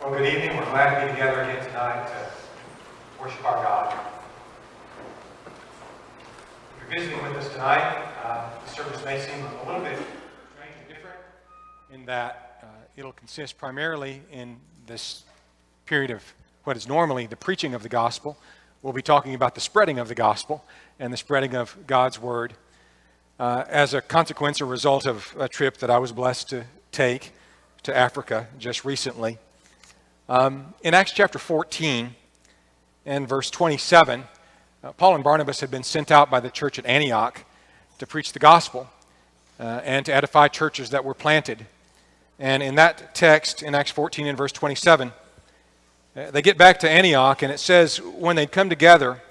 Well, good evening. We're glad to be together again tonight to worship our God. If you're visiting with us tonight, the service may seem a little bit strange and different in that it'll consist primarily in this period of what is normally the preaching of the gospel. We'll be talking about the spreading of the gospel and the spreading of God's word as a consequence, a result of a trip that I was blessed to take to Africa just recently. In Acts chapter 14 and verse 27, Paul and Barnabas had been sent out by the church at Antioch to preach the gospel and to edify churches that were planted. And in that text, in Acts 14 and verse 27, they get back to Antioch, and it says, when they'd come together,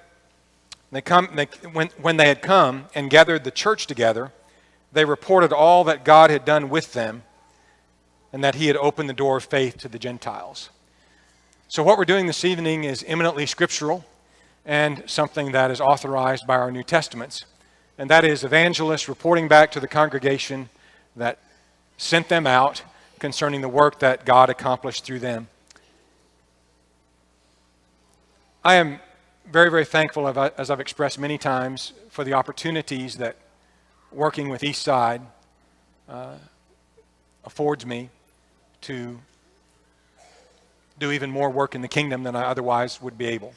when they had come and gathered the church together, they reported all that God had done with them and that he had opened the door of faith to the Gentiles. So what we're doing this evening is eminently scriptural and something that is authorized by our New Testaments. And that is evangelists reporting back to the congregation that sent them out concerning the work that God accomplished through them. I am very, very thankful, as I've expressed many times, for the opportunities that working with Eastside affords me to do even more work in the kingdom than I otherwise would be able.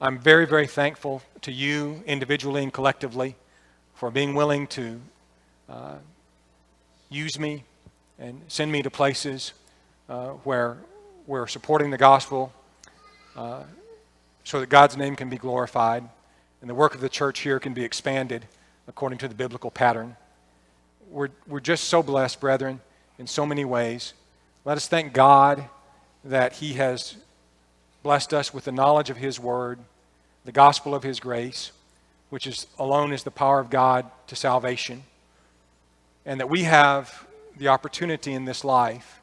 I'm very, very thankful to you individually and collectively for being willing to use me and send me to places where we're supporting the gospel so that God's name can be glorified and the work of the church here can be expanded according to the biblical pattern. We're just so blessed, brethren, in so many ways. Let us thank God that he has blessed us with the knowledge of his word, the gospel of his grace, which is alone is the power of God to salvation, and that we have the opportunity in this life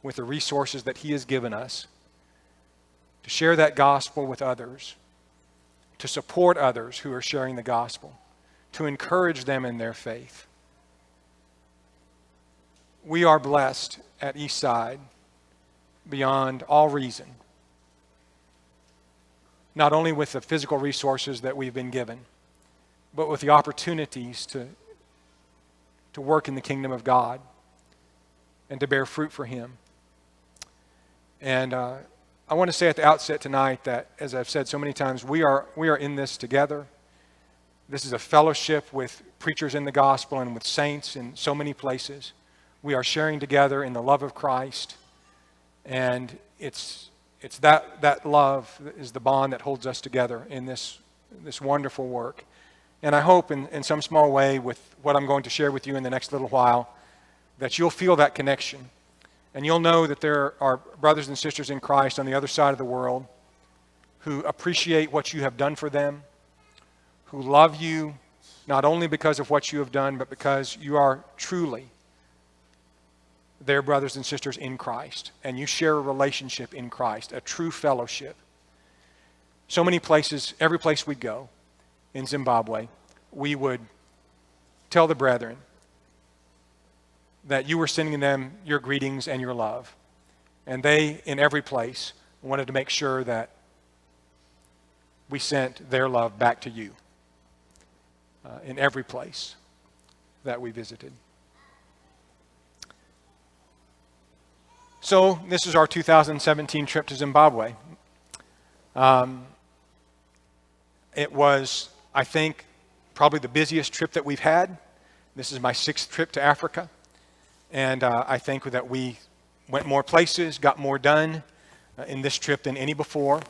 with the resources that he has given us to share that gospel with others, to support others who are sharing the gospel, to encourage them in their faith. We are blessed at Eastside beyond all reason, not only with the physical resources that we've been given, but with the opportunities to work in the kingdom of God and to bear fruit for him. And I want to say at the outset tonight that, as I've said so many times, we are in this together. This is a fellowship with preachers in the gospel and with saints in so many places. We are sharing together in the love of Christ. And it's that love that is the bond that holds us together in this wonderful work. And I hope in some small way with what I'm going to share with you in the next little while that you'll feel that connection. And you'll know that there are brothers and sisters in Christ on the other side of the world who appreciate what you have done for them, who love you not only because of what you have done, but because you are truly their brothers and sisters in Christ, and you share a relationship in Christ, a true fellowship. So many places, every place we go in Zimbabwe, we would tell the brethren that you were sending them your greetings and your love. And they, in every place, wanted to make sure that we sent their love back to you in every place that we visited. So this is our 2017 trip to Zimbabwe. It was, I think, probably the busiest trip that we've had. This is my 6th trip to Africa. And I think that we went more places, got more done in this trip than any before.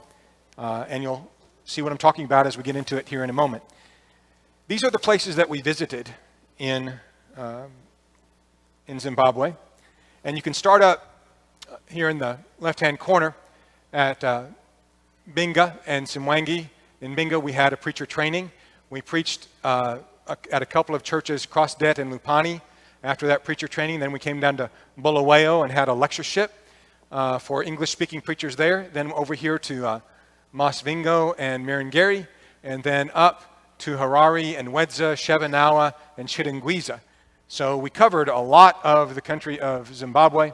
And you'll see what I'm talking about as we get into it here in a moment. These are the places that we visited in Zimbabwe. And you can start up here in the left-hand corner at Binga and Simwangi. In Binga, we had a preacher training. We preached at a couple of churches, Crossdet and Lupani. After that preacher training, then we came down to Bulawayo and had a lectureship for English-speaking preachers there. Then over here to Masvingo and Mirangeri, and then up to Harare and Wedza, Shevanawa, and Chitangwiza. So we covered a lot of the country of Zimbabwe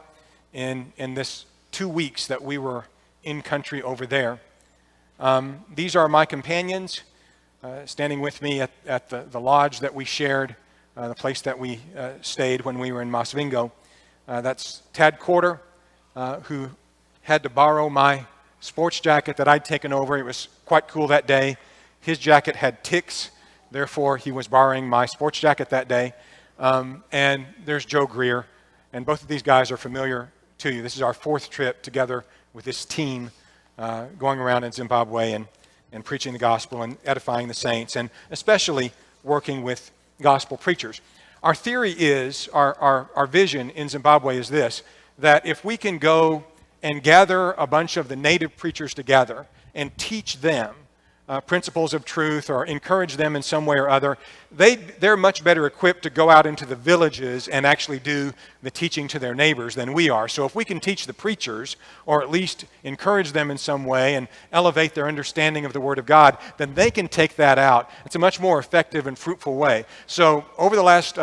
in this 2 weeks that we were in country over there. These are my companions standing with me at the lodge that we shared, the place that we stayed when we were in Masvingo. That's Tad Corder, who had to borrow my sports jacket that I'd taken over. It was quite cool that day. His jacket had ticks, therefore he was borrowing my sports jacket that day. And there's Joe Greer, and both of these guys are familiar to you. This is our 4th trip together with this team going around in Zimbabwe and preaching the gospel and edifying the saints, and especially working with gospel preachers. Our theory is, our vision in Zimbabwe is this, that if we can go and gather a bunch of the native preachers together and teach them principles of truth or encourage them in some way or other, they're much better equipped to go out into the villages and actually do the teaching to their neighbors than we are. So if we can teach the preachers, or at least encourage them in some way and elevate their understanding of the Word of God, then they can take that out. It's a much more effective and fruitful way. So over the last,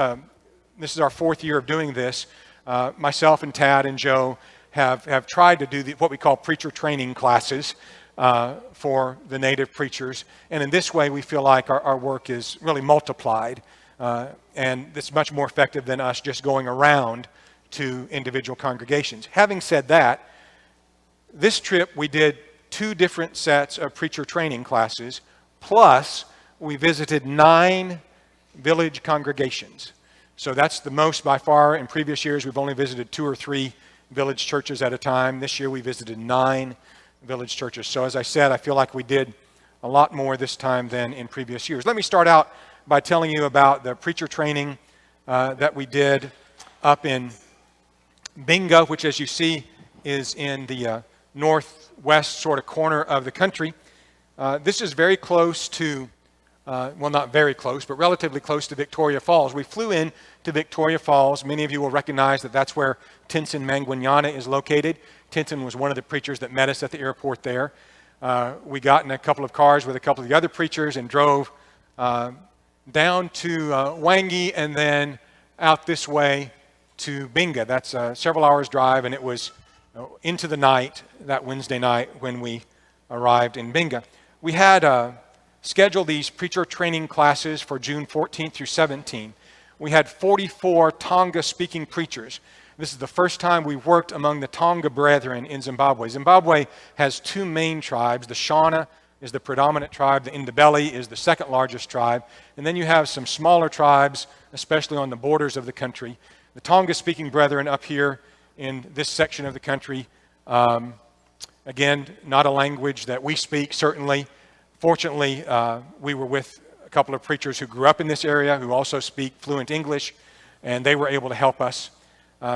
this is our 4th year of doing this, myself and Tad and Joe have tried to do what we call preacher training classes for the native preachers. And in this way, we feel like our work is really multiplied. And it's much more effective than us just going around to individual congregations. Having said that, this trip we did 2 different sets of preacher training classes, plus we visited 9 village congregations. So that's the most by far. In previous years, we've only visited 2 or 3 village churches at a time. This year, we visited 9 village churches. So as I said, I feel like we did a lot more this time than in previous years. Let me start out by telling you about the preacher training that we did up in Binga, which, as you see, is in the northwest sort of corner of the country. This is very close to, well, not very close, but relatively close to Victoria Falls. We flew in to Victoria Falls. Many of you will recognize that that's where Tinson Mangwanyana is located. Tinson was one of the preachers that met us at the airport there. We got in a couple of cars with a couple of the other preachers and drove down to Wangi and then out this way to Binga. That's a several hours drive, and it was into the night, that Wednesday night, when we arrived in Binga. We had scheduled these preacher training classes for June 14th through 17th. We had 44 Tonga-speaking preachers. This is the first time we worked among the Tonga brethren in Zimbabwe. Zimbabwe has 2 main tribes. The Shona is the predominant tribe. The Ndebele is the second largest tribe. And then you have some smaller tribes, especially on the borders of the country. The Tonga-speaking brethren up here in this section of the country, again, not a language that we speak, certainly. Fortunately, we were with a couple of preachers who grew up in this area who also speak fluent English, and they were able to help us.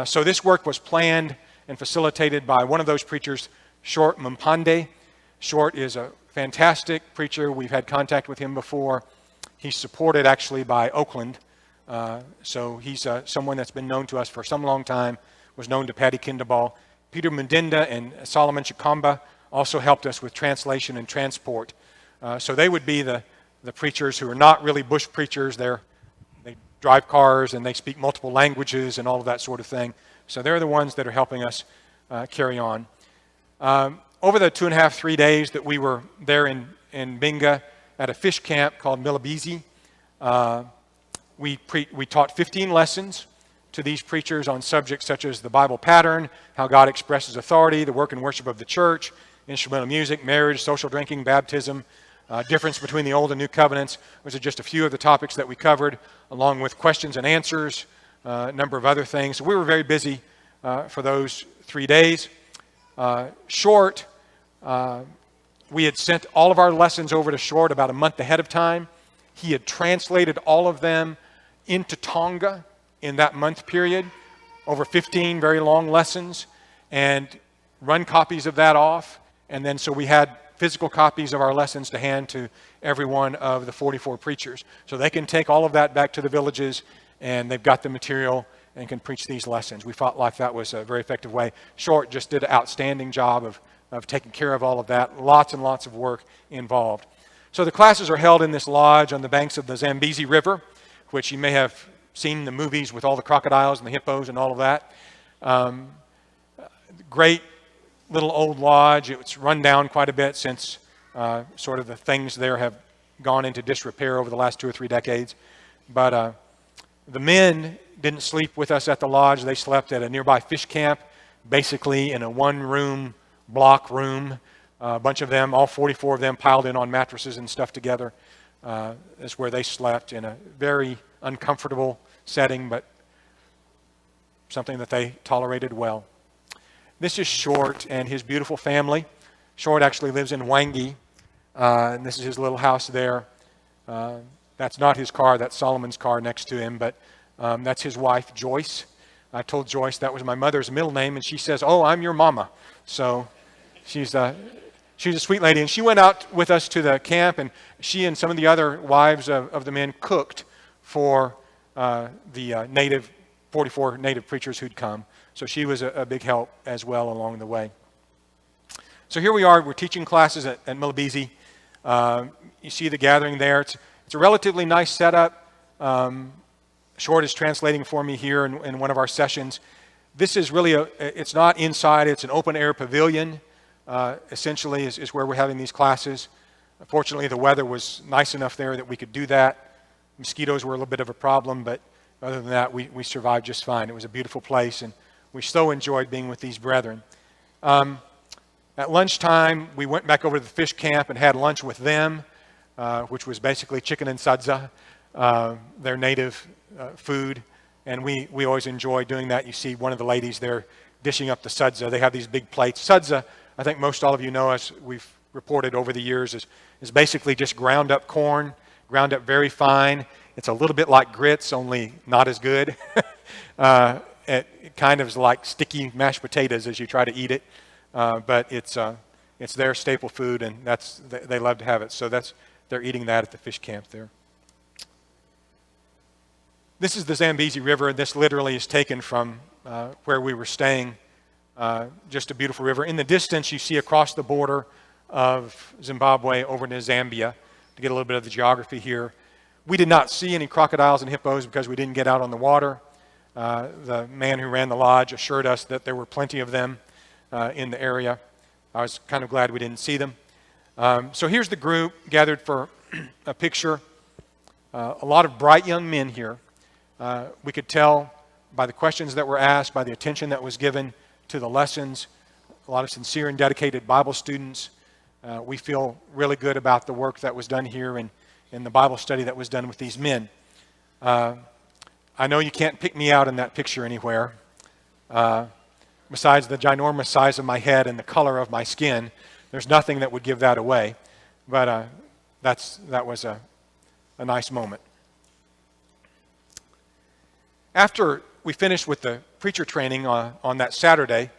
So this work was planned and facilitated by one of those preachers, Short Mpande. Short is a fantastic preacher. We've had contact with him before. He's supported actually by Oakland. So he's someone that's been known to us for some long time, was known to Paddy Kindabal. Peter Mundinda and Solomon Chikamba also helped us with translation and transport. So they would be the preachers who are not really bush preachers. They drive cars and they speak multiple languages and all of that sort of thing. So they're the ones that are helping us carry on. Over the 2.5, 3 days that we were there in Binga at a fish camp called Milibizi, we taught 15 lessons to these preachers on subjects such as the Bible pattern, how God expresses authority, the work and worship of the church, instrumental music, marriage, social drinking, baptism, difference between the Old and New Covenants. Those are just a few of the topics that we covered, along with questions and answers, a number of other things. So we were very busy for those 3 days. Short, we had sent all of our lessons over to Short about a month ahead of time. He had translated all of them into Tonga in that month period, over 15 very long lessons, and run copies of that off. And then so we had physical copies of our lessons to hand to every one of the 44 preachers. So they can take all of that back to the villages, and they've got the material and can preach these lessons. We felt like that was a very effective way. Short just did an outstanding job of taking care of all of that. Lots and lots of work involved. So the classes are held in this lodge on the banks of the Zambezi River, which you may have seen the movies with all the crocodiles and the hippos and all of that. Great little old lodge. It's run down quite a bit since sort of the things there have gone into disrepair over the last 2 or 3 decades. But the men didn't sleep with us at the lodge. They slept at a nearby fish camp, basically in a one-room block room. A bunch of them, all 44 of them, piled in on mattresses and stuff together. That's where they slept in a very uncomfortable setting, but something that they tolerated well. This is Short and his beautiful family. Short actually lives in Wangi, and this is his little house there. That's not his car, that's Solomon's car next to him, but that's his wife, Joyce. I told Joyce that was my mother's middle name, and she says, "Oh, I'm your mama." So she's a sweet lady, and she went out with us to the camp, and she and some of the other wives of the men cooked for the 44 native preachers who'd come. So she was a big help as well along the way. So here we are, we're teaching classes at Milabisi. You see the gathering there. It's a relatively nice setup. Short is translating for me here in one of our sessions. This is really it's not inside, it's an open air pavilion. Essentially is where we're having these classes. Fortunately, the weather was nice enough there that we could do that. Mosquitoes were a little bit of a problem, but other than that, we survived just fine. It was a beautiful place, and we so enjoyed being with these brethren. At lunchtime, we went back over to the fish camp and had lunch with them, which was basically chicken and sadza, their native food. And we always enjoy doing that. You see one of the ladies there dishing up the sadza. They have these big plates. Sadza, I think most all of you know, as we've reported over the years, is basically just ground up corn, ground up very fine. It's a little bit like grits, only not as good. It kind of is like sticky mashed potatoes as you try to eat it. But it's their staple food, and they love to have it. So they're eating that at the fish camp there. This is the Zambezi River. This literally is taken from where we were staying. Just a beautiful river. In the distance, you see across the border of Zimbabwe over to Zambia, to get a little bit of the geography here. We did not see any crocodiles and hippos because we didn't get out on the water. The man who ran the lodge assured us that there were plenty of them in the area. I was kind of glad we didn't see them. So here's the group gathered for a picture. A lot of bright young men here. We could tell by the questions that were asked, by the attention that was given to the lessons, a lot of sincere and dedicated Bible students. We feel really good about the work that was done here and the Bible study that was done with these men. I know you can't pick me out in that picture anywhere. Besides the ginormous size of my head and the color of my skin, there's nothing that would give that away. But that was a nice moment. After we finished with the preacher training on that Saturday,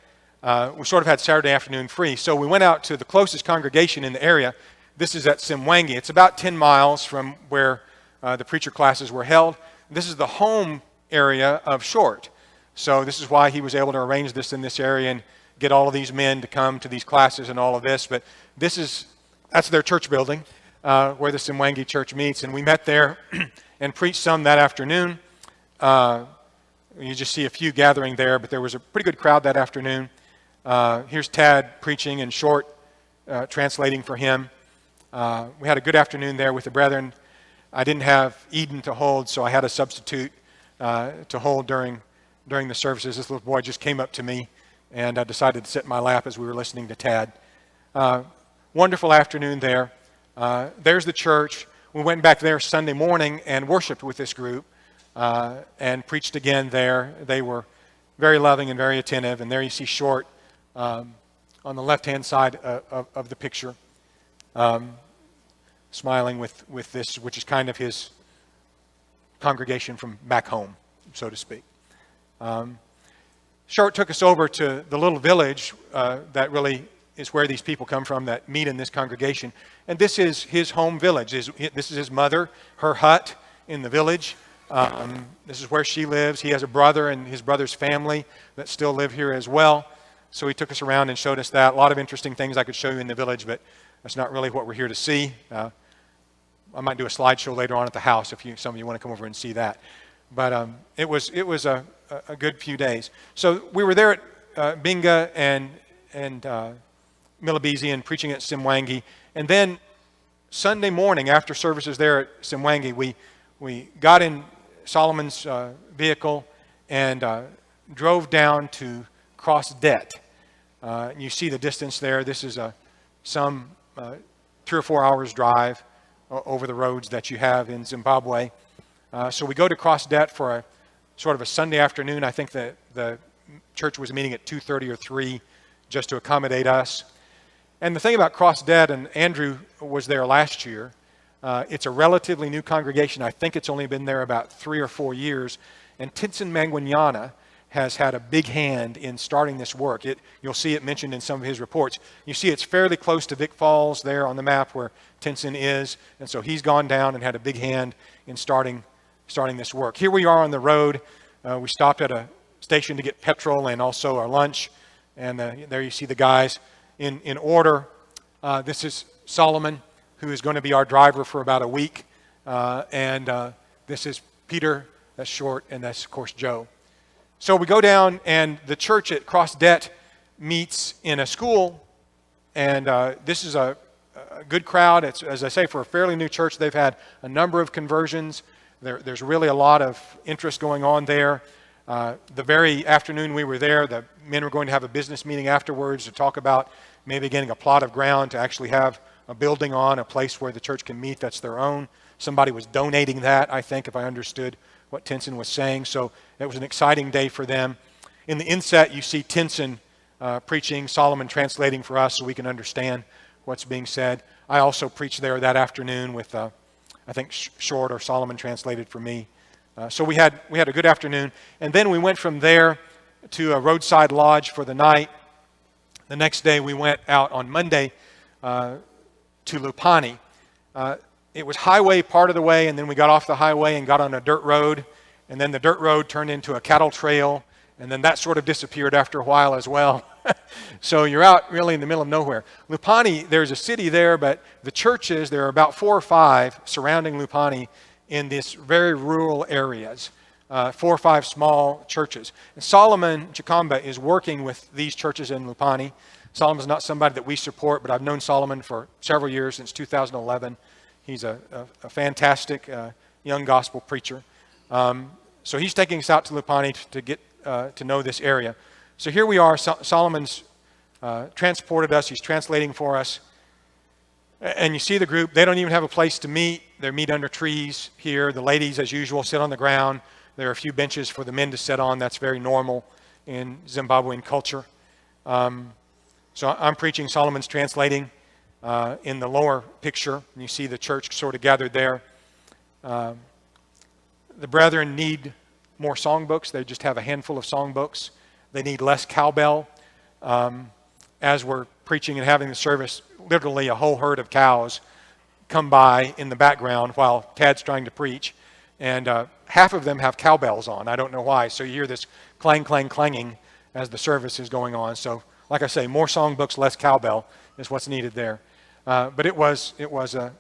we sort of had Saturday afternoon free. So we went out to the closest congregation in the area. This is at Simwangi. It's about 10 miles from where the preacher classes were held. This is the home area of Short. So this is why he was able to arrange this in this area and get all of these men to come to these classes and all of this. But that's their church building where the Simwangi church meets. And we met there and preached some that afternoon. You just see a few gathering there, but there was a pretty good crowd that afternoon. Here's Tad preaching and Short translating for him. We had a good afternoon there with the brethren. I didn't have Eden to hold, so I had a substitute to hold during the services. This little boy just came up to me and decided to sit in my lap as we were listening to Tad. Wonderful afternoon there. There's the church. We went back there Sunday morning and worshiped with this group and preached again there. They were very loving and very attentive. And there you see Short on the left-hand side of the picture, smiling with this, which is kind of his congregation from back home, so to speak. Short took us over to the little village that really is where these people come from that meet in this congregation. And this is his home village. This is his mother, her hut in the village. This is where she lives. He has a brother and his brother's family that still live here as well. So he took us around and showed us that. A lot of interesting things I could show you in the village, but that's not really what we're here to see. I might do a slideshow later on at the house if some of you want to come over and see that. But it was a good few days. So we were there at Binga, and Milibisi and preaching at Simwangi. And then Sunday morning after services there at Simwangi, we got in Solomon's vehicle and drove down to Cross Det. You see the distance there. This is some 3 or 4 hours drive over the roads that you have in Zimbabwe. So we go to Cross Det for a sort of a Sunday afternoon. I think that the church was meeting at 2:30 or 3 just to accommodate us. And the thing about Cross Det, and Andrew was there last year, it's a relatively new congregation. I think it's only been there about 3 or 4 years. And Tinson Mangwanyana has had a big hand in starting this work. You'll see it mentioned in some of his reports. You see it's fairly close to Vic Falls there on the map where Tinson is. And so he's gone down and had a big hand in starting this work. Here we are on the road. We stopped at a station to get petrol and also our lunch. And there you see the guys in order. This is Solomon, who is going to be our driver for about a week. And this is Peter, that's Short, and that's, of course, Joe. So we go down, and the church at Cross Det meets in a school. And this is a good crowd. It's, as I say, for a fairly new church, they've had a number of conversions. There's really a lot of interest going on there. The very afternoon we were there, the men were going to have a business meeting afterwards to talk about maybe getting a plot of ground to actually have a building on, a place where the church can meet that's their own. Somebody was donating that, I think, if I understood what Tinson was saying. So it was an exciting day for them. In the inset, you see Tinson preaching, Solomon translating for us so we can understand what's being said. I also preached there that afternoon with, I think, Short or Solomon translated for me. So we had a good afternoon. And then we went from there to a roadside lodge for the night. The next day we went out on Monday to Lupani. It was highway part of the way, and then we got off the highway and got on a dirt road. And then the dirt road turned into a cattle trail, and then that sort of disappeared after a while as well. So you're out really in the middle of nowhere. Lupani, there's a city there, but the churches, there are about 4 or 5 surrounding Lupani in these very rural areas, 4 or 5 small churches. And Solomon Chikamba is working with these churches in Lupani. Solomon's not somebody that we support, but I've known Solomon for several years, since 2011. He's a fantastic young gospel preacher. So he's taking us out to Lupani to get to know this area. So here we are. Solomon's transported us. He's translating for us. And you see the group. They don't even have a place to meet. They meet under trees here. The ladies, as usual, sit on the ground. There are a few benches for the men to sit on. That's very normal in Zimbabwean culture. So I'm preaching. Solomon's translating in the lower picture. And you see the church sort of gathered there. The brethren need more songbooks. They just have a handful of songbooks. They need less cowbell. As we're preaching and having the service, literally a whole herd of cows come by in the background while Tad's trying to preach. And half of them have cowbells on. I don't know why. So you hear this clang, clang, clanging as the service is going on. So like I say, more songbooks, less cowbell is what's needed there. But it was a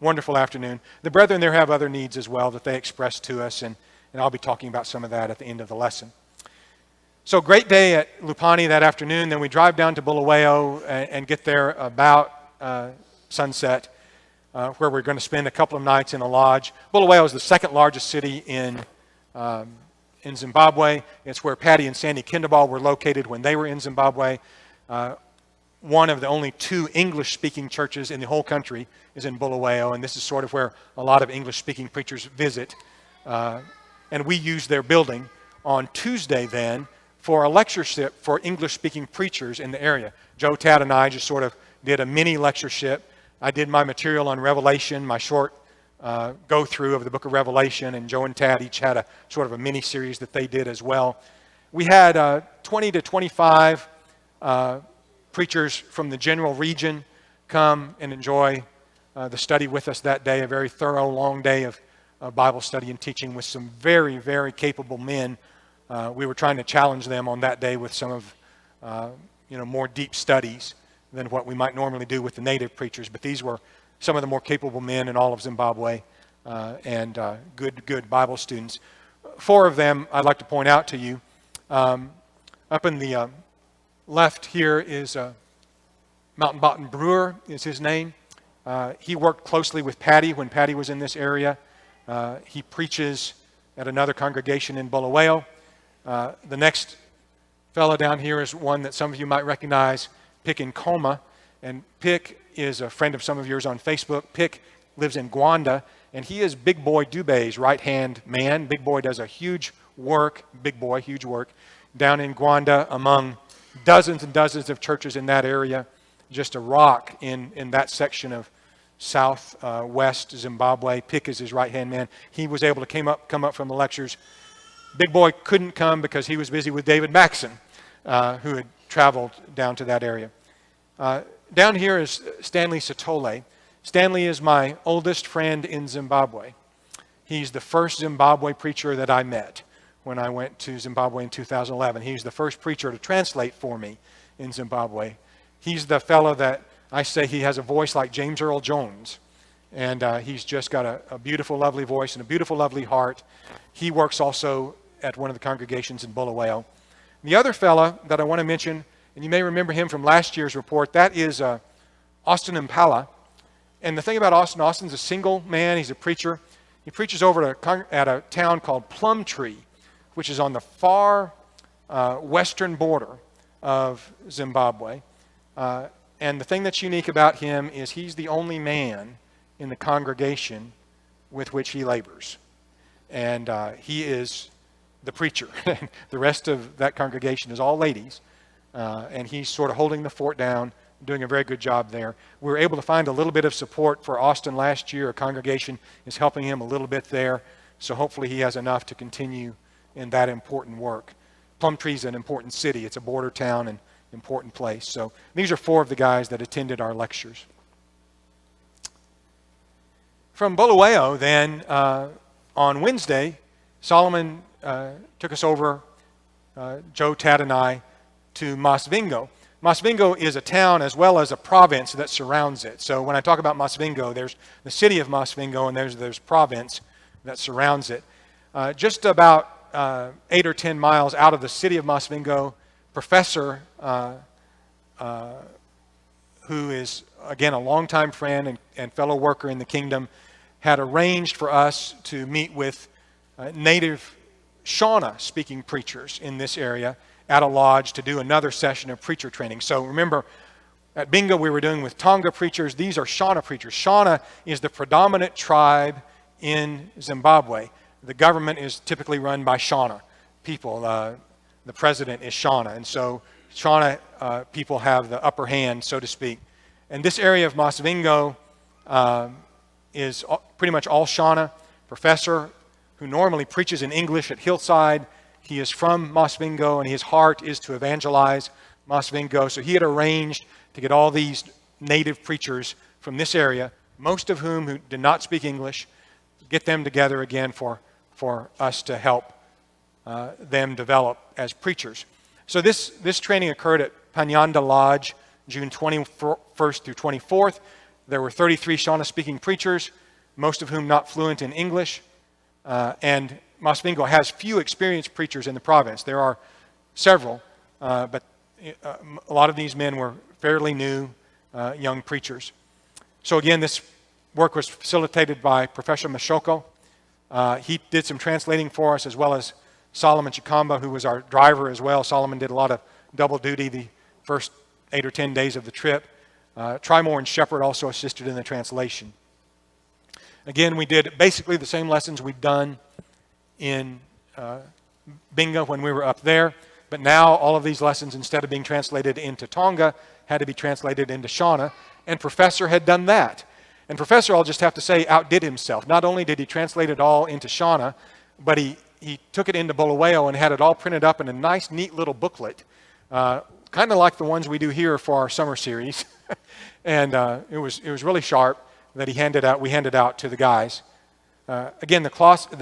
wonderful afternoon. The brethren there have other needs as well that they expressed to us, and I'll be talking about some of that at the end of the lesson. So great day at Lupani that afternoon. Then we drive down to Bulawayo and get there about sunset, where we're going to spend a couple of nights in a lodge. Bulawayo is the second largest city in Zimbabwe. It's where Patty and Sandy Kindabal were located when they were in Zimbabwe. One of the only 2 English-speaking churches in the whole country is in Bulawayo, and this is sort of where a lot of English-speaking preachers visit. And we use their building on Tuesday then for a lectureship for English-speaking preachers in the area. Joe, Tad, and I just sort of did a mini lectureship. I did my material on Revelation, my short go-through of the book of Revelation, and Joe and Tad each had a sort of a mini-series that they did as well. We had 20 to 25 preachers from the general region come and enjoy the study with us that day, a very thorough, long day of Bible study and teaching with some very, very capable men. We were trying to challenge them on that day with some of more deep studies than what we might normally do with the native preachers. But these were some of the more capable men in all of Zimbabwe and good Bible students. 4 of them I'd like to point out to you. Up in the left here is Mountain Brewer is his name. He worked closely with Patty when Patty was in this area. He preaches at another congregation in Bulawayo. The next fellow down here is one that some of you might recognize, Pick in Coma. And Pick is a friend of some of yours on Facebook. Pick lives in Gwanda, and he is Big Boy Dubé's right-hand man. Big Boy does a huge work down in Gwanda among dozens and dozens of churches in that area. Just a rock in that section of southwest Zimbabwe. Pick is his right-hand man. He was able to come up from the lectures. Big Boy couldn't come because he was busy with David Maxson, who had traveled down to that area. Down here is Stanley Satole. Stanley is my oldest friend in Zimbabwe. He's the first Zimbabwe preacher that I met when I went to Zimbabwe in 2011. He's the first preacher to translate for me in Zimbabwe. He's the fellow that I say he has a voice like James Earl Jones. And he's just got a beautiful, lovely voice and a beautiful, lovely heart. He works also at one of the congregations in Bulawayo. The other fella that I want to mention, and you may remember him from last year's report, that is Austin Impala. And the thing about Austin's a single man. He's a preacher. He preaches over at a town called Plumtree, which is on the far western border of Zimbabwe. And the thing that's unique about him is he's the only man in the congregation with which he labors. And he is the preacher. The rest of that congregation is all ladies. And he's sort of holding the fort down, doing a very good job there. We were able to find a little bit of support for Austin last year. A congregation is helping him a little bit there. So hopefully he has enough to continue in that important work. Plumtree is an important city. It's a border town and important place. So these are 4 of the guys that attended our lectures. From Bulawayo, then, on Wednesday, Solomon took us over, Joe, Tad, and I, to Masvingo. Masvingo is a town as well as a province that surrounds it. So when I talk about Masvingo, there's the city of Masvingo and there's province that surrounds it. Just about 8 or 10 miles out of the city of Masvingo, Professor, who is, again, a longtime friend and fellow worker in the kingdom, had arranged for us to meet with native Shona-speaking preachers in this area at a lodge to do another session of preacher training. So remember, at Bingo we were doing with Tonga preachers. These are Shona preachers. Shona is the predominant tribe in Zimbabwe. The government is typically run by Shona people. The president is Shona. And so Shona people have the upper hand, so to speak. And this area of Masvingo is pretty much all Shona. Professor, who normally preaches in English at Hillside, he is from Masvingo, and his heart is to evangelize Masvingo. So he had arranged to get all these native preachers from this area, most of whom who did not speak English, get them together again for us to help them develop as preachers. So this training occurred at Panyanda Lodge, June 21st through 24th. There were 33 Shona-speaking preachers, most of whom not fluent in English. And Masvingo has few experienced preachers in the province. There are several, but a lot of these men were fairly new young preachers. So again, this work was facilitated by Professor Mashoko. He did some translating for us, as well as Solomon Chikamba, who was our driver as well. Solomon did a lot of double duty the first 8 or 10 days of the trip. Trimore and Shepherd also assisted in the translation. Again, we did basically the same lessons we'd done in Bingo when we were up there, but now all of these lessons, instead of being translated into Tonga, had to be translated into Shona, and Professor had done that. And Professor, I'll just have to say, outdid himself. Not only did he translate it all into Shona, but he took it into Bulawayo and had it all printed up in a nice, neat little booklet, kind of like the ones we do here for our summer series. And it was really sharp that we handed out to the guys. Again, the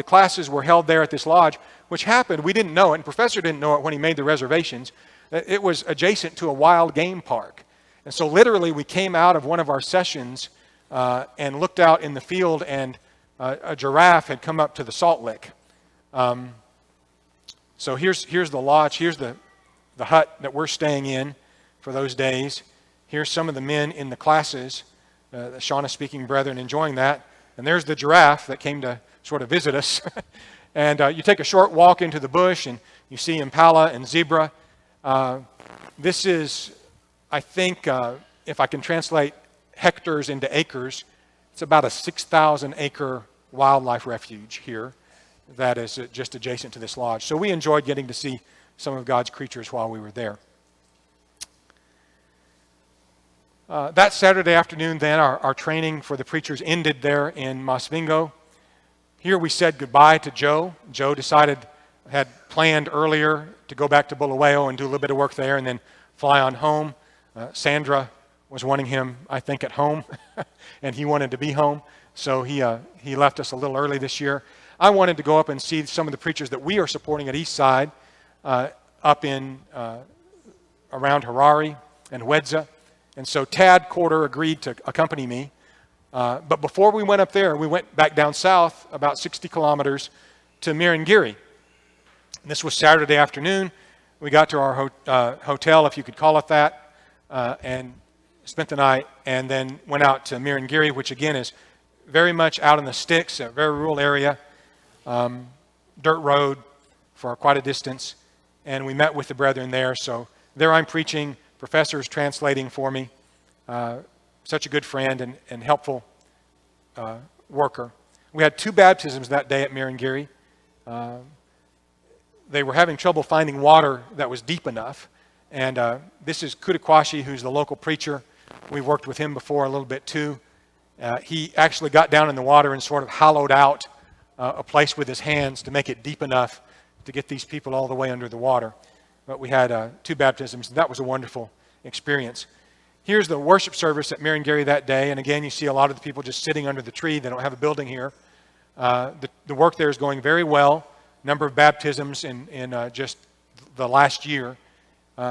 classes were held there at this lodge, which happened, we didn't know it, and Professor didn't know it when he made the reservations. It was adjacent to a wild game park. And so literally we came out of one of our sessions and looked out in the field, and a giraffe had come up to the salt lick. So here's the lodge. Here's the the hut that we're staying in for those days. Here's some of the men in the classes, the Shauna-speaking brethren enjoying that. And there's the giraffe that came to sort of visit us. And you take a short walk into the bush and you see impala and zebra. This is, I think, if I can translate hectares into acres, it's about a 6,000 acre wildlife refuge here that is just adjacent to this lodge. So we enjoyed getting to see some of God's creatures while we were there. That Saturday afternoon then, our training for the preachers ended there in Masvingo. Here we said goodbye to Joe. Joe had planned earlier to go back to Bulawayo and do a little bit of work there and then fly on home. Sandra was wanting him, I think, at home, and he wanted to be home. So he left us a little early this year. I wanted to go up and see some of the preachers that we are supporting at Eastside up in around Harare and Wedza. And so Tad Corder agreed to accompany me. But before we went up there, we went back down south about 60 kilometers to Mirangiri. This was Saturday afternoon. We got to our hotel, if you could call it that, and spent the night, and then went out to Mirangiri, which again is very much out in the sticks, a very rural area, dirt road for quite a distance, and we met with the brethren there. So there I'm preaching, professors translating for me, such a good friend and helpful worker. We had 2 baptisms that day at Mirangiri. They were having trouble finding water that was deep enough, and this is Kudakwashi, who's the local preacher. We've worked with him before a little bit too. He actually got down in the water and sort of hollowed out a place with his hands to make it deep enough to get these people all the way under the water. But we had 2 baptisms. That was a wonderful experience. Here's the worship service at Mirangiri that day. And again, you see a lot of the people just sitting under the tree. They don't have a building here. The work there is going very well. Number of baptisms in just the last year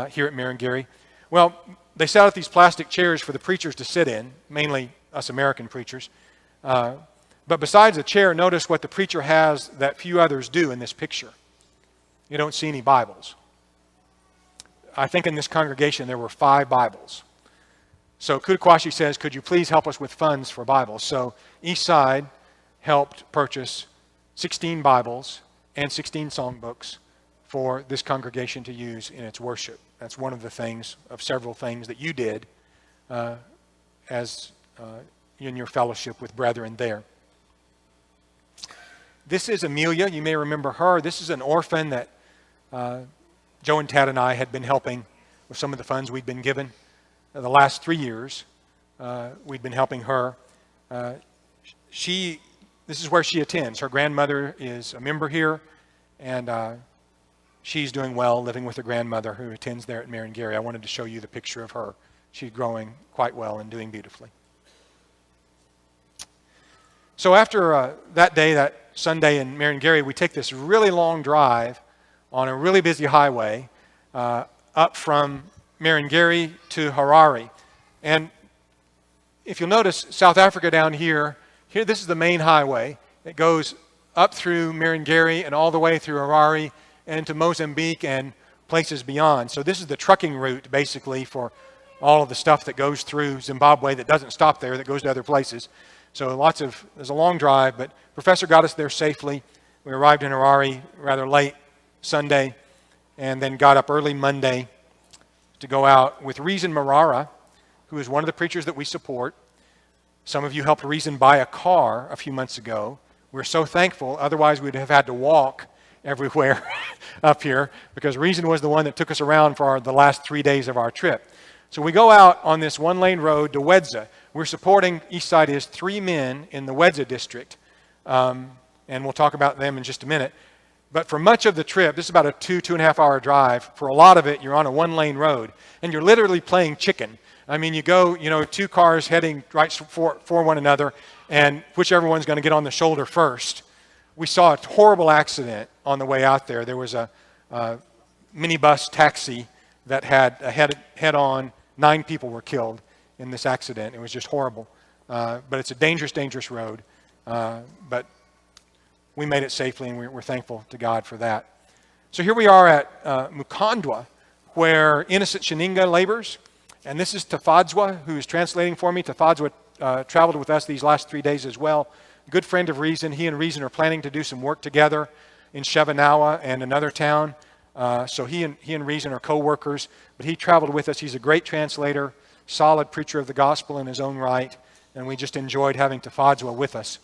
here at Mirangiri. Well, they set out these plastic chairs for the preachers to sit in, mainly us American preachers. But besides the chair, notice what the preacher has that few others do in this picture. You don't see any Bibles. I think in this congregation there were 5 Bibles. So Kudakwashi says, could you please help us with funds for Bibles? So Eastside helped purchase 16 Bibles and 16 songbooks for this congregation to use in its worship. That's one of the things, of several things that you did as in your fellowship with brethren there. This is Amelia. You may remember her. This is an orphan that Joe and Tad and I had been helping with some of the funds we'd been given. The last 3 years, we'd been helping her. This is where she attends. Her grandmother is a member here, and she's doing well living with her grandmother who attends there at Mirangiri. I wanted to show you the picture of her. She's growing quite well and doing beautifully. So after that day, that Sunday in Mirangiri, we take this really long drive on a really busy highway up from Mirangiri to Harare. And if you'll notice, South Africa down here, this is the main highway. It goes up through Mirangiri and all the way through Harare and to Mozambique and places beyond. So this is the trucking route, basically, for all of the stuff that goes through Zimbabwe that doesn't stop there, that goes to other places. So there's a long drive, but Professor got us there safely. We arrived in Harare rather late Sunday and then got up early Monday to go out with Reason Marara, who is one of the preachers that we support. Some of you helped Reason buy a car a few months ago. We're so thankful, otherwise we'd have had to walk everywhere up here because Reason was the one that took us around for the last 3 days of our trip. So we go out on this one-lane road to Wedza. We're supporting, Eastside is 3 men in the Wedza district, and we'll talk about them in just a minute. But for much of the trip, this is about a 2.5 hour drive. For a lot of it, you're on a one-lane road, and you're literally playing chicken. I mean, you go, 2 cars heading right for one another, and whichever one's going to get on the shoulder first. We saw a horrible accident on the way out there. There was a minibus taxi that had a head-on. 9 people were killed in this accident. It was just horrible. But it's a dangerous, dangerous road. But we made it safely, and we're thankful to God for that. So here we are at Mukandwa, where Innocent Shaninga labors. And this is Tafadzwa, who is translating for me. Tafadzwa traveled with us these last 3 days as well. Good friend of Reason. He and Reason are planning to do some work together in Shevanawa and another town. So he and Reason are co-workers, but he traveled with us. He's a great translator, solid preacher of the gospel in his own right, and we just enjoyed having Tafadzwa with us.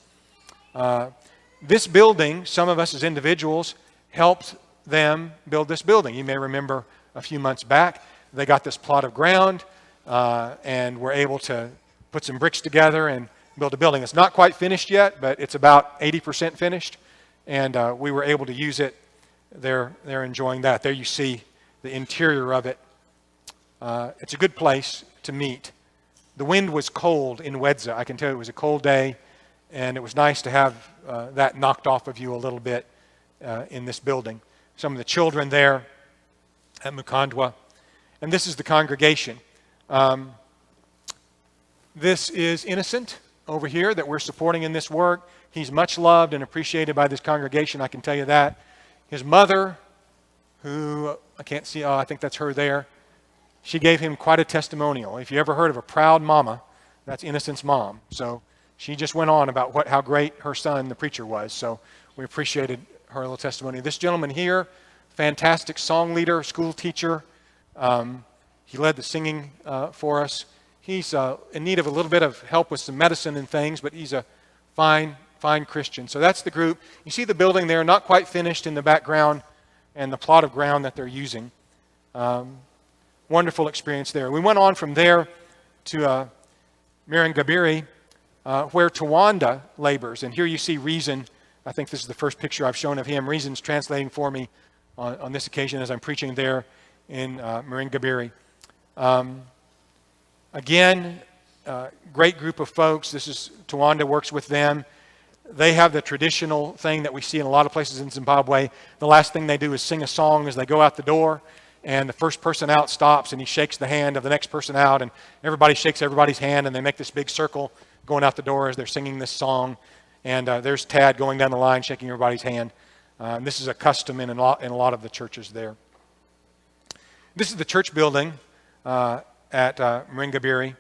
This building, some of us as individuals helped them build this building. You may remember a few months back, they got this plot of ground and were able to put some bricks together and build a building. It's not quite finished yet, but it's about 80% finished, and we were able to use it. They're enjoying that. There you see the interior of it. It's a good place to meet. The wind was cold in Wedza. I can tell you it was a cold day, and it was nice to have that knocked off of you a little bit in this building. Some of the children there at Mukandwa. And this is the congregation. This is Innocent over here that we're supporting in this work. He's much loved and appreciated by this congregation, I can tell you that. His mother, who I can't see, I think that's her there. She gave him quite a testimonial. If you ever heard of a proud mama, that's Innocent's mom. So she just went on about how great her son, the preacher, was. So we appreciated her little testimony. This gentleman here, fantastic song leader, school teacher. He led the singing for us. He's in need of a little bit of help with some medicine and things, but he's a fine Christian. So that's the group. You see the building there, not quite finished in the background, and the plot of ground that they're using. Wonderful experience there. We went on from there to Mirangabiri, where Tawanda labors. And here you see Reason. I think this is the first picture I've shown of him. Reason's translating for me on this occasion as I'm preaching there in Mirangabiri. Again, great group of folks. This is Tawanda works with them. They have the traditional thing that we see in a lot of places in Zimbabwe. The last thing they do is sing a song as they go out the door, and the first person out stops and he shakes the hand of the next person out, and everybody shakes everybody's hand, and they make this big circle going out the door as they're singing this song. And there's Tad going down the line shaking everybody's hand. This is a custom in a lot of the churches there. This is the church building at Mringabiri,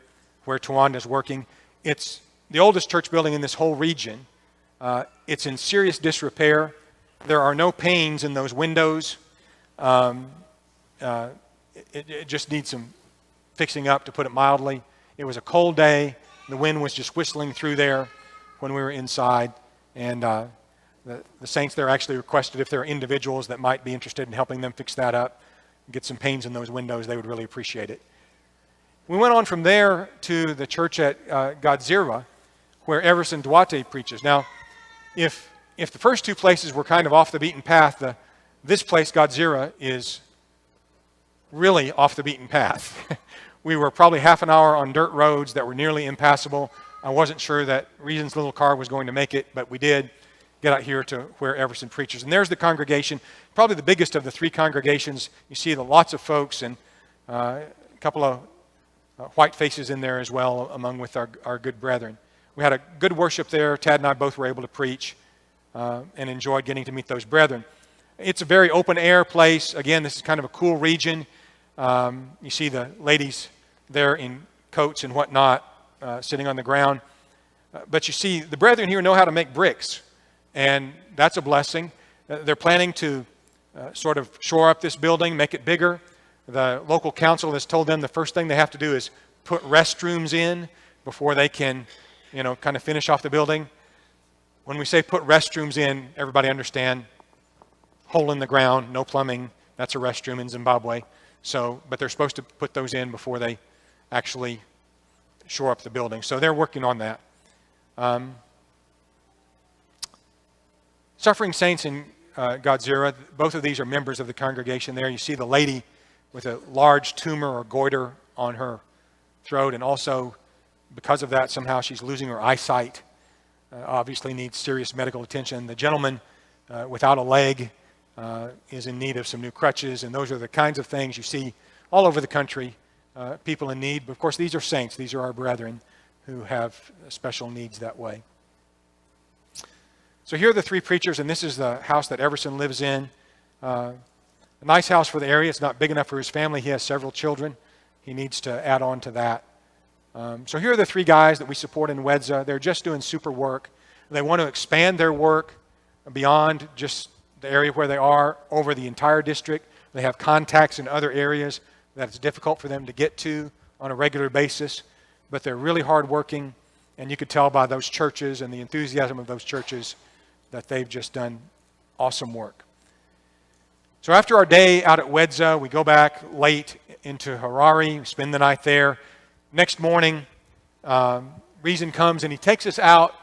where Tawanda is working. It's the oldest church building in this whole region. It's in serious disrepair. There are no panes in those windows. It just needs some fixing up, to put it mildly. It was a cold day. The wind was just whistling through there when we were inside. And the saints there actually requested if there are individuals that might be interested in helping them fix that up, get some panes in those windows, they would really appreciate it. We went on from there to the church at Godzilla, where Everson Duarte preaches. Now, if the first two places were kind of off the beaten path, this place, Godzilla, is really off the beaten path. We were probably half an hour on dirt roads that were nearly impassable. I wasn't sure that Reason's little car was going to make it, but we did get out here to where Everson preaches. And there's the congregation, probably the biggest of the three congregations. You see lots of folks and a couple of white faces in there as well, among with our good brethren. We had a good worship there. Tad and I both were able to preach and enjoyed getting to meet those brethren. It's a very open air place. Again, this is kind of a cool region. You see the ladies there in coats and whatnot sitting on the ground. But you see, the brethren here know how to make bricks, and that's a blessing. They're planning to sort of shore up this building, make it bigger. The local council has told them the first thing they have to do is put restrooms in before they can, kind of finish off the building. When we say put restrooms in, everybody understand, hole in the ground, no plumbing, that's a restroom in Zimbabwe. But they're supposed to put those in before they actually shore up the building. So they're working on that. Suffering Saints in Godzilla, both of these are members of the congregation there. You see the lady with a large tumor or goiter on her throat, and also because of that, somehow she's losing her eyesight. Obviously needs serious medical attention. The gentleman without a leg is in need of some new crutches, and those are the kinds of things you see all over the country, people in need. But of course, these are saints. These are our brethren who have special needs that way. So here are the three preachers, and this is the house that Everson lives in. A nice house for the area. It's not big enough for his family. He has several children. He needs to add on to that. So here are the 3 guys that we support in Wedza. They're just doing super work. They want to expand their work beyond just the area where they are over the entire district. They have contacts in other areas that it's difficult for them to get to on a regular basis, but they're really hardworking, and you could tell by those churches and the enthusiasm of those churches that they've just done awesome work. So after our day out at Wedza, we go back late into Harare, spend the night there. Next morning, Reason comes and he takes us out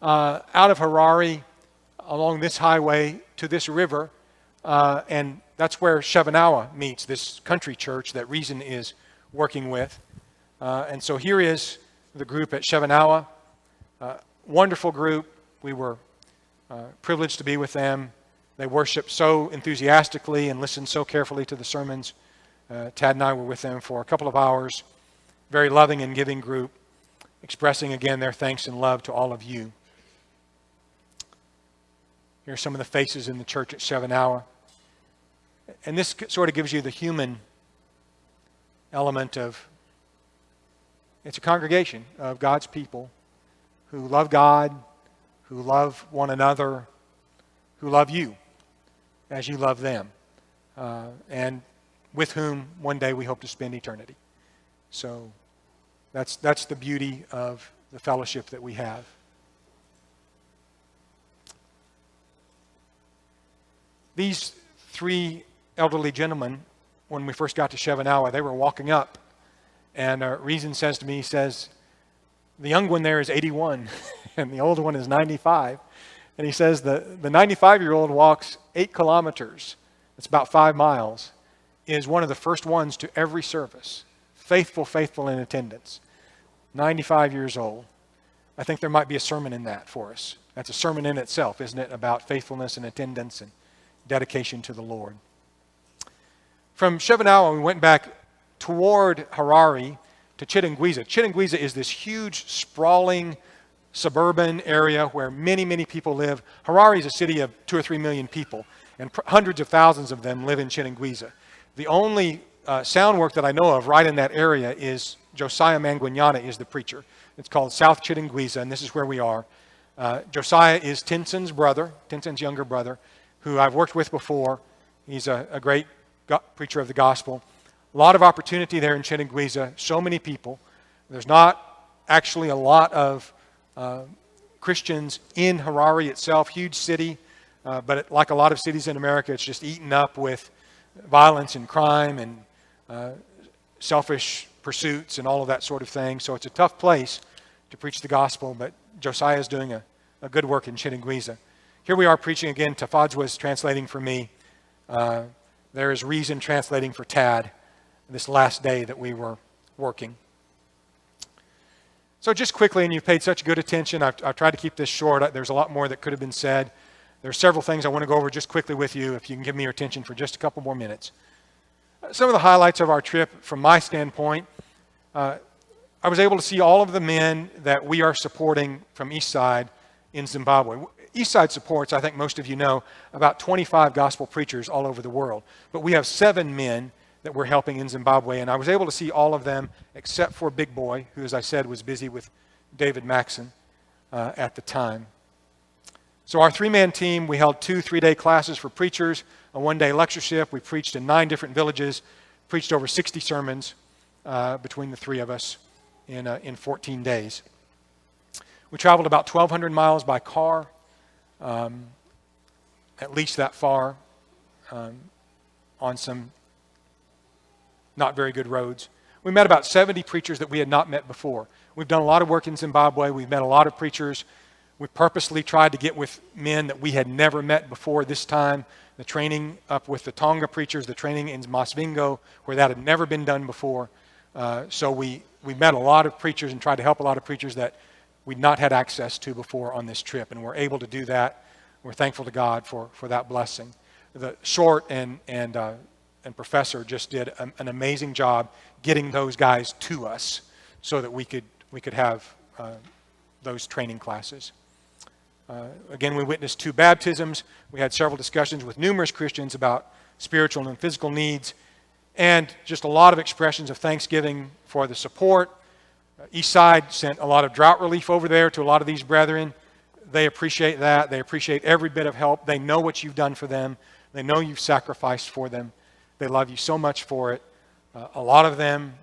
of Harare along this highway to this river, and that's where Shevanawa meets, this country church that Reason is working with. And so here is the group at Shevanawa. Wonderful group. We were privileged to be with them. They worshiped so enthusiastically and listened so carefully to the sermons. Tad and I were with them for a couple of hours. Very loving and giving group, expressing again their thanks and love to all of you. Here are some of the faces in the church at Shevanawa. And this sort of gives you the human element of, it's a congregation of God's people who love God, who love one another, who love you as you love them, and with whom one day we hope to spend eternity. So that's the beauty of the fellowship that we have. These 3 elderly gentlemen, when we first got to Shevanawa, they were walking up, and Reason says to me, he says, the young one there is 81, and the older one is 95. And he says the 95-year-old walks 8 kilometers, it's about 5 miles, is one of the first ones to every service. Faithful in attendance. 95 years old. I think there might be a sermon in that for us. That's a sermon in itself, isn't it? About faithfulness and attendance and dedication to the Lord. From Shevanawa, we went back toward Harare to Chitungwiza. Chitungwiza is this huge, sprawling, suburban area where many people live. Harare is a city of 2 or 3 million people, and hundreds of thousands of them live in Chitungwiza. The only sound work that I know of right in that area is Josiah Manguignana is the preacher. It's called South Chitungwiza, and this is where we are. Josiah is Tinson's brother, Tinson's younger brother, who I've worked with before. He's a great preacher of the gospel. A lot of opportunity there in Chitungwiza, so many people. There's not actually a lot of Christians in Harare itself, huge city, but like a lot of cities in America, it's just eaten up with violence and crime and selfish pursuits and all of that sort of thing. So it's a tough place to preach the gospel, but Josiah is doing a good work in Chitungwiza. Here we are preaching again. Tafadz was translating for me. There is Reason translating for Tad this last day that we were working. So just quickly, and you've paid such good attention, I've tried to keep this short. There's a lot more that could have been said. There are several things I want to go over just quickly with you, if you can give me your attention for just a couple more minutes. Some of the highlights of our trip, from my standpoint, I was able to see all of the men that we are supporting from Eastside in Zimbabwe. Eastside supports, I think most of you know, about 25 gospel preachers all over the world. But we have 7 men that we're helping in Zimbabwe, and I was able to see all of them except for Big Boy, who, as I said, was busy with David Maxon at the time. So our 3-man team, we held 2 3-day classes for preachers, a 1-day lectureship. We preached in 9 different villages, preached over 60 sermons between the 3 of us in 14 days. We traveled about 1,200 miles by car, at least that far, on some not very good roads. We met about 70 preachers that we had not met before. We've done a lot of work in Zimbabwe. We've met a lot of preachers. We purposely tried to get with men that we had never met before this time. The training up with the Tonga preachers, the training in Masvingo, where that had never been done before. So we met a lot of preachers and tried to help a lot of preachers that we'd not had access to before on this trip. And we're able to do that. We're thankful to God for that blessing. The Short and Professor just did an amazing job getting those guys to us so that we could have those training classes. Again, we witnessed 2 baptisms. We had several discussions with numerous Christians about spiritual and physical needs, and just a lot of expressions of thanksgiving for the support. Eastside sent a lot of drought relief over there to a lot of these brethren. They appreciate that. They appreciate every bit of help. They know what you've done for them. They know you've sacrificed for them. They love you so much for it. A lot of them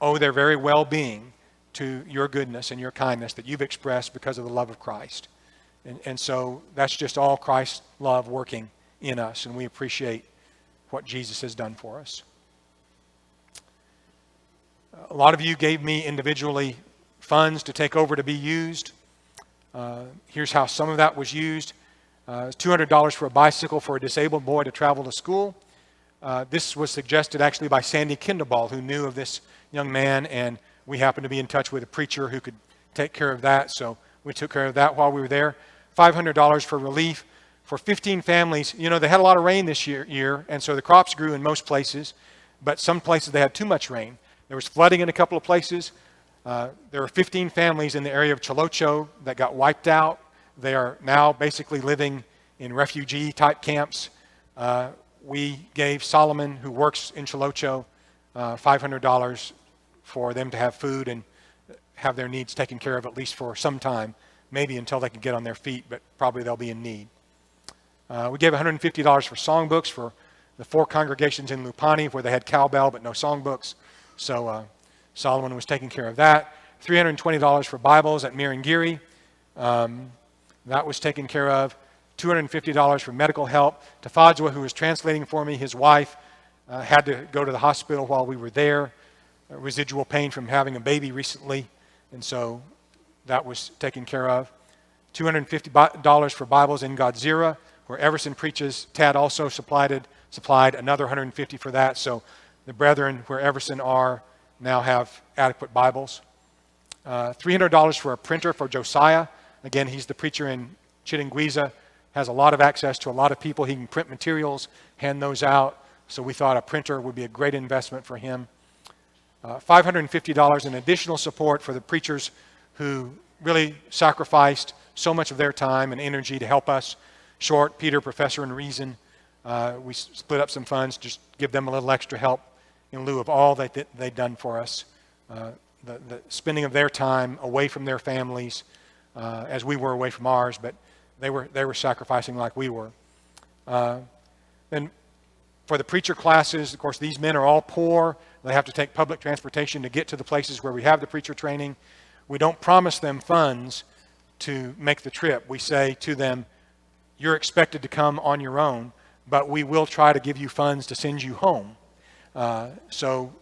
owe their very well-being to your goodness and your kindness that you've expressed because of the love of Christ. And so that's just all Christ's love working in us, and we appreciate what Jesus has done for us. A lot of you gave me individually funds to take over to be used. Here's how some of that was used. $200 for a bicycle for a disabled boy to travel to school. This was suggested actually by Sandy Kindlebaugh, who knew of this young man, and we happened to be in touch with a preacher who could take care of that, so we took care of that while we were there. $500 for relief for 15 families. You know, they had a lot of rain this year, and so the crops grew in most places, but some places they had too much rain. There was flooding in a couple of places. There were 15 families in the area of Chilocho that got wiped out. They are now basically living in refugee-type camps. We gave Solomon, who works in Chilocho, $500 for them to have food and have their needs taken care of at least for some time, maybe until they can get on their feet, but probably they'll be in need. We gave $150 for songbooks for the 4 congregations in Lupani where they had cowbell but no songbooks. So Solomon was taking care of that. $320 for Bibles at Mirangiri. That was taken care of. $250 for medical help. Tafadzwa, who was translating for me, his wife had to go to the hospital while we were there. Residual pain from having a baby recently, and so that was taken care of. $250 for Bibles in Godzilla, where Everson preaches. Tad also supplied another $150 for that, so the brethren where Everson are now have adequate Bibles. $300 for a printer for Josiah. Again, he's the preacher in Chiringuiza, has a lot of access to a lot of people. He can print materials, hand those out, so we thought a printer would be a great investment for him. $550 in additional support for the preachers who really sacrificed so much of their time and energy to help us. Short, Peter, Professor, and Reason. We split up some funds, just give them a little extra help in lieu of all that they'd done for us. The spending of their time away from their families, as we were away from ours, but they were sacrificing like we were. Then for the preacher classes, of course, these men are all poor. They have to take public transportation to get to the places where we have the preacher training. We don't promise them funds to make the trip. We say to them, you're expected to come on your own, but we will try to give you funds to send you home. So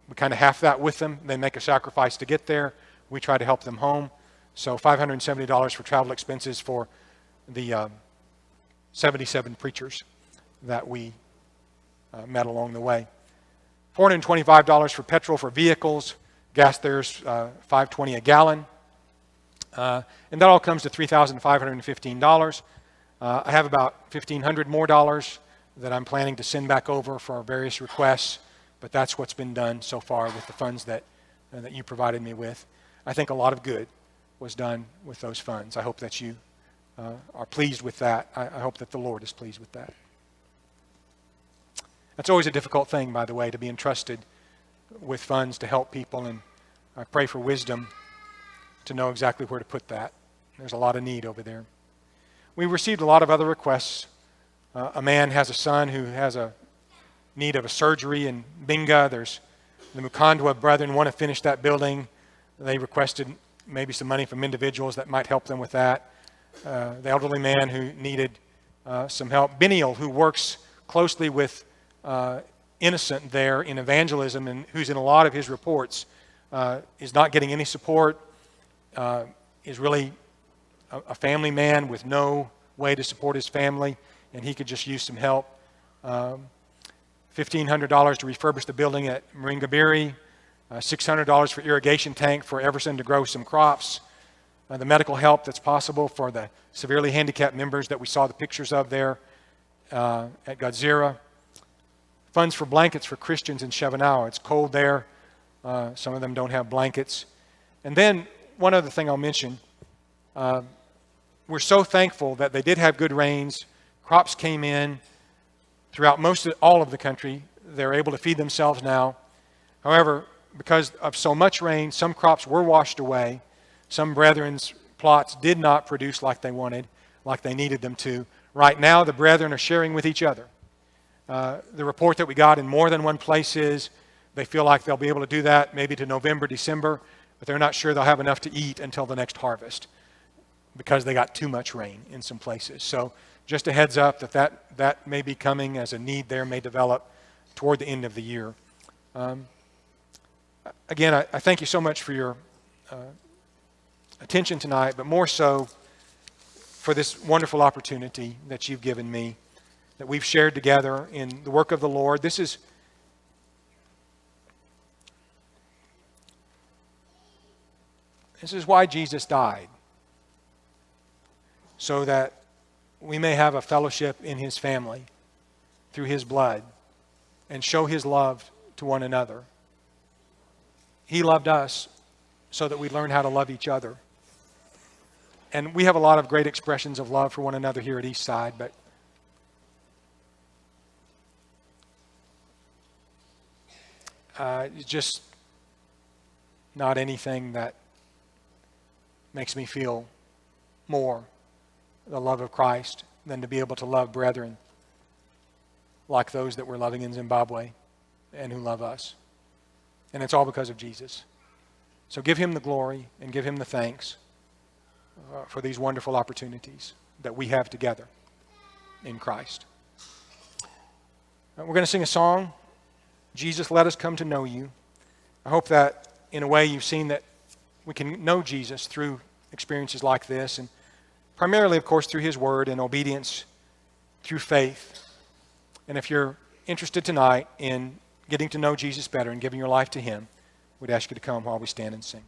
we kind of half that with them. They make a sacrifice to get there. We try to help them home. So $570 for travel expenses for the 77 preachers that we met along the way. $425 for petrol for vehicles. Gas there's $5.20 a gallon. And that all comes to $3,515. I have about $1,500 more dollars that I'm planning to send back over for our various requests, but that's what's been done so far with the funds that you provided me with. I think a lot of good was done with those funds. I hope that you are pleased with that. I hope that the Lord is pleased with that. That's always a difficult thing, by the way, to be entrusted with funds to help people, and I pray for wisdom to know exactly where to put that. There's a lot of need over there. We received a lot of other requests. A man has a son who has a need of a surgery in Binga. There's the Mukandwa brethren want to finish that building. They requested maybe some money from individuals that might help them with that. The elderly man who needed some help. Beniel, who works closely with Innocent there in evangelism and who's in a lot of his reports, is not getting any support, is really a family man with no way to support his family, and he could just use some help. $1,500 to refurbish the building at Maringabiri, $600 for irrigation tank for Everson to grow some crops, the medical help that's possible for the severely handicapped members that we saw the pictures of there at Godzilla, funds for blankets for Christians in Chevanao. It's cold there. Some of them don't have blankets. And then one other thing I'll mention, we're so thankful that they did have good rains. Crops came in. throughout all of the country. They're able to feed themselves now. However, because of so much rain, some crops were washed away. Some brethren's plots did not produce like they wanted, like they needed them to. Right now, the brethren are sharing with each other. The report that we got in more than one place is they feel like they'll be able to do that maybe to November, December, but they're not sure they'll have enough to eat until the next harvest because they got too much rain in some places. So just a heads up that may be coming as a need there may develop toward the end of the year. Again, I thank you so much for your attention tonight, but more so for this wonderful opportunity that you've given me, that we've shared together in the work of the Lord. This is why Jesus died, so that we may have a fellowship in His family through His blood and show His love to one another. He loved us so that we learn how to love each other. And we have a lot of great expressions of love for one another here at Eastside, but it's just not anything that makes me feel more the love of Christ than to be able to love brethren like those that we're loving in Zimbabwe and who love us. And it's all because of Jesus. So give Him the glory and give Him the thanks for these wonderful opportunities that we have together in Christ. We're going to sing a song, Jesus, Let Us Come to Know You. I hope that in a way you've seen that we can know Jesus through experiences like this, and primarily, of course, through His Word and obedience through faith. And if you're interested tonight in getting to know Jesus better and giving your life to Him, we'd ask you to come while we stand and sing.